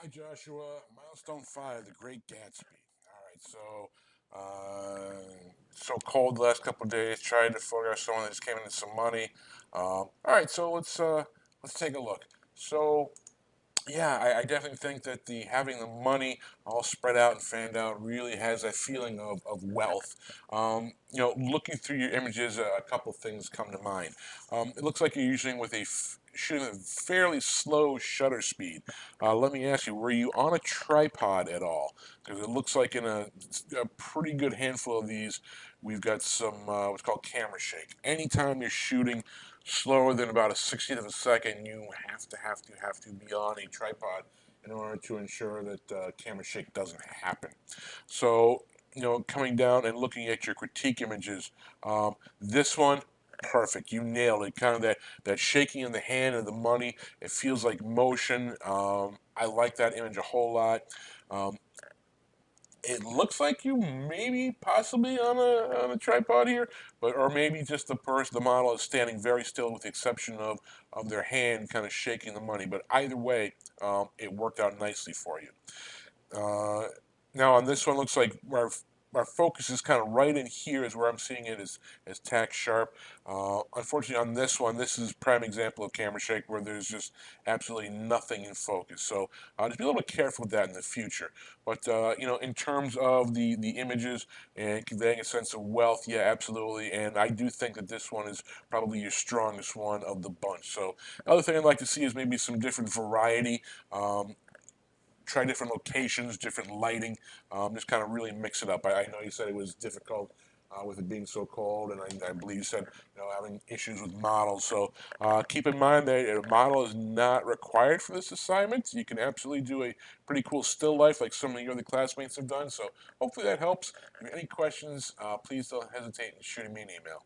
Hi, Joshua. Milestone 5, The Great Gatsby. All right, so cold the last couple of days. Tried to photograph someone that just came into some money. All right, so let's take a look. So yeah, I definitely think that the having the money all spread out and fanned out really has that feeling of wealth. Looking through your images, a couple things come to mind. It looks like you're using shooting a fairly slow shutter speed. Let me ask you, were you on a tripod at all? Because it looks like in a pretty good handful of these, we've got some what's called camera shake. Anytime you're shooting slower than about a 60th of a second, you have to be on a tripod in order to ensure that camera shake doesn't happen. So, coming down and looking at your critique images, this one, perfect. You nailed it. Kind of that shaking in the hand of the money. It feels like motion. I like that image a whole lot. Um, it looks like you maybe possibly on a tripod here, but or maybe just the model is standing very still with the exception of their hand kind of shaking the money. But either way, it worked out nicely for you. Uh, Now on this one, looks like our focus is kind of right in here is where I'm seeing it as tack sharp. Unfortunately, on this one, this is a prime example of camera shake where there's just absolutely nothing in focus. So just be a little bit careful with that in the future. But in terms of the images and conveying a sense of wealth, yeah, absolutely. And I do think that this one is probably your strongest one of the bunch. So other thing I'd like to see is maybe some different variety. Try different locations, different lighting, just kind of really mix it up. I know you said it was difficult with it being so cold, and I believe you said having issues with models. So keep in mind that a model is not required for this assignment. You can absolutely do a pretty cool still life like some of your other classmates have done. So hopefully that helps. If you have any questions, please don't hesitate in shooting me an email.